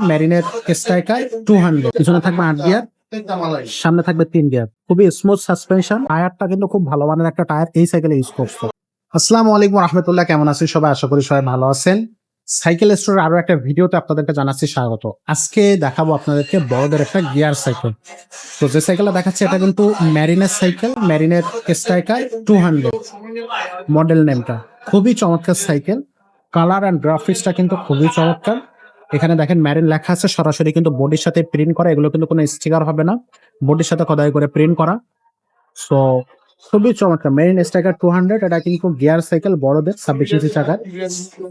ম্যারিনের striker 200, পিছনে থাকবে 8 gear, সামনে থাকবে 3 গিয়ার, খুবই স্মুথ সাসপেনশন। টায়ারটা কিন্তু খুব ভালো মানের একটা টায়ার এই সাইকেলে ইউজ করছে। আসসালামু আলাইকুম রহমতুল্লাহ, কেমন আছেন সবাই? আশা করি সবাই ভালো আছেন। সাইকেল স্টোরের আরো একটা ভিডিওতে আপনাদেরকে জানাচ্ছি স্বাগত। আজকে দেখাবো আপনাদেরকে বড়দের একটা গিয়ার সাইকেল। তো যে সাইকেলটা দেখাচ্ছে এটা কিন্তু ম্যারিনের সাইকেল, ম্যারিনের স্ট্রাইকার 200 মডেল নেমটা। খুবই চমৎকার সাইকেল, কালার অ্যান্ড গ্রাফিক্সটা কিন্তু খুবই চমৎকার। এখানে দেখেন ম্যারিন লেখা আছে, সরাসরি কিন্তু বডির সাথে প্রিন্ট করা, এগুলো কিন্তু কোনো স্টিকার হবে না, বডির সাথে খোদাই করে প্রিন্ট করা। সো খুবই চমৎকার মেরিন স্ট্রাইকার 200। এটা কিন্তু গিয়ার সাইকেল, বড়দের 26 ইঞ্চি চাকার।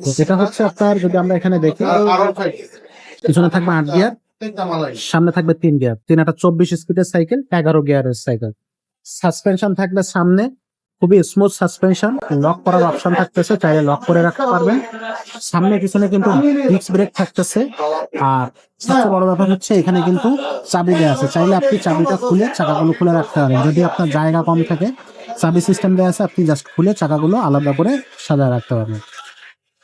তো এটা হচ্ছে আপনার, যদি আমরা এখানে দেখি, পিছনে থাকবে 8 গিয়ার, সামনে থাকবে 3 গিয়ার, 24 স্পিডের সাইকেল, 11 গিয়ারের সাইকেল। সাসপেনশন থাকবে সামনে, খুবই স্মুথ সাসপেনশন। লক করার অপশন থাকতেছে, চাইলে লক করে রাখতে পারবেন। সামনে পিছনে কিন্তু ডিস্ক ব্রেক থাকতেছে। আর সবচেয়ে বড় ব্যাপার হচ্ছে এখানে কিন্তু চাবি দেওয়া আছে, চাইলে আপনি চাবিটা খুলে চাকাগুলো খুলে রাখতে পারেন। যদি আপনার জায়গা কম থাকে, চাবি সিস্টেম দেওয়া আছে, আপনি জাস্ট খুলে চাকাগুলো আলাদা করে সাজায় রাখতে পারবেন।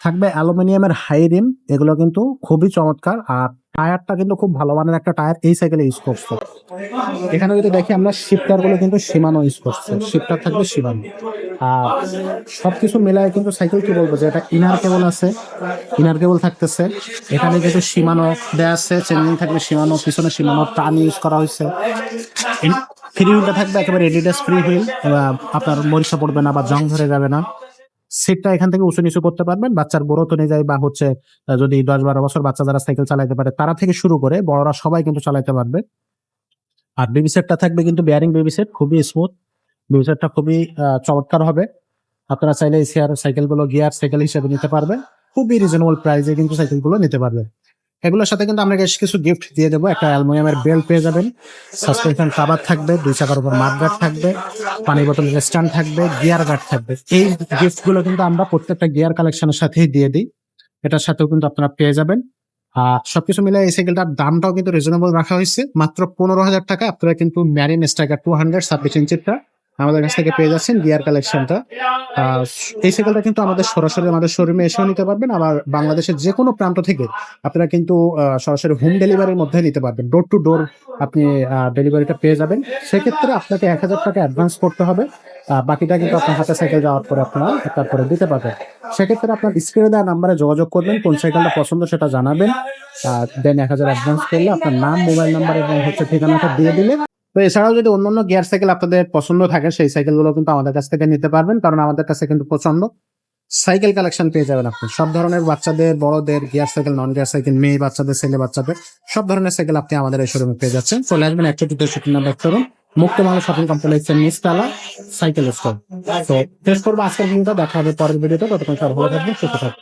থাকবে অ্যালুমিনিয়ামের হাই রিম, এগুলো কিন্তু খুবই চমৎকার। আর টায়ারটা কিন্তু খুব ভালো মানের একটা টায়ার এই সাইকেলে ইউজ করছে। এখানে যদি দেখি আমরা, শিফটার গুলো কিন্তু সীমানো ইউজ করছে, শিফটার থাকবে সীমানো। আর সবকিছু মিলায় কিন্তু সাইকেল, কি বলবো, যে এটা ইনার কেবল আছে, ইনার কেবল থাকতেছে। এখানে কিন্তু সীমানো দেওয়া আছে, চেঞ্জিং থাকবে সীমানো, পিছনে সীমানো টান ইউজ করা হয়েছে। ফ্রি হুইলটা থাকবে একেবারে এডিডাস ফ্রি হুইল, আপনার মরিচা পড়বে না বা জং ধরে যাবে না। সিটটা এখান থেকে উঁচু নিচু করতে পারবেন, বাচ্চার গ্রোথ অনুযায়ী, বা হচ্ছে যদি 10-12 বছর বাচ্চা যারা সাইকেল চালাতে পারে তারা থেকে শুরু করে বড়রা সবাই কিন্তু চালাতে পারবে। আর বেবি সেটটা থাকবে কিন্তু বেয়ারিং বেবি সেট, খুবই স্মুথ। বেবি সেটটা খুবই চমৎকার হবে। আপনারা চাইলে এই সাইকেলগুলো গিয়ার সাইকেল হিসেবে নিতে পারবেন, খুবই রিজনেবল প্রাইসে কিন্তু সাইকেলগুলো নিতে পারবে। এগুলোর সাথে কিন্তু আমরা কিছু গিফট দিয়ে দেবো। একটা অ্যালুমিনিয়ামের বেল্ট পেয়ে যাবেন, সাসপেনশন কাভার থাকবে, 2 চাকার উপর মাডগার্ড থাকবে, পানি বোতলের স্ট্যান্ড থাকবে, গিয়ার গার্ড থাকবে। এই গিফটগুলো কিন্তু আমরা প্রত্যেকটা গিয়ার কালেকশনের সাথেই দিয়ে দিই, এটার সাথেও কিন্তু আপনারা পেয়ে যাবেন। সবকিছু মিলে এই সাইকেলটার দামটাও কিন্তু রিজনেবল রাখা হয়েছে, মাত্র 15,000 টাকা আপনারা কিন্তু ম্যারিন স্ট্রাইকার 200 26 ইঞ্চিটা আমাদের কাছ থেকে পেয়ে যাচ্ছেন গিয়ার কালেকশনটা। এই সাইকেলটা কিন্তু আমাদের সরাসরি আমাদের শোরুমে এসেও নিতে পারবেন, আবার বাংলাদেশের যে কোনো প্রান্ত থেকে আপনারা কিন্তু সরাসরি হোম ডেলিভারির মধ্যে নিতে পারবেন। ডোর টু ডোর আপনি ডেলিভারিটা পেয়ে যাবেন। সেক্ষেত্রে আপনাকে 1,000 টাকা অ্যাডভান্স করতে হবে, বাকিটা কিন্তু আপনার হাতে সাইকেল যাওয়ার পরে আপনারা তারপরে দিতে পারবেন। সেক্ষেত্রে আপনার স্ক্রিনে দেওয়া নাম্বারে যোগাযোগ করবেন, কোন সাইকেলটা পছন্দ সেটা জানাবেন, দেন 1,000 অ্যাডভান্স করলে আপনার নাম, মোবাইল নাম্বার এবং হচ্ছে ঠিকানাটা দিয়ে দিলে। তো এছাড়াও যদি অন্যান্য গিয়ার সাইকেল আপনাদের পছন্দ থাকে, সেই সাইকেলগুলো কিন্তু আমাদের কাছ থেকে নিতে পারবেন, কারণ আমাদের কাছে কিন্তু প্রচন্ড সাইকেল কালেকশন পেয়ে যাবেন আপনি। সব ধরনের বাচ্চাদের, বড়দের, gear cycle, non gear cycle, মেয়ে বাচ্চাদের, ছেলে বাচ্চাদের, সব ধরনের সাইকেল আপনি আমাদের এই শোরুমে পেয়ে যাচ্ছেন। চলে আসবেন 163 নম্বর শোরুম, মুক্ত বাংলা শপিং কমপ্লেক্সের নিচতলা, সাইকেল স্টোর। তো শেষ করবো আজকের ভিডিওটা, দেখা হবে পরের ভিডিওতে। ততক্ষণ সব ভালো থাকবেন, সুস্থ থাকবেন।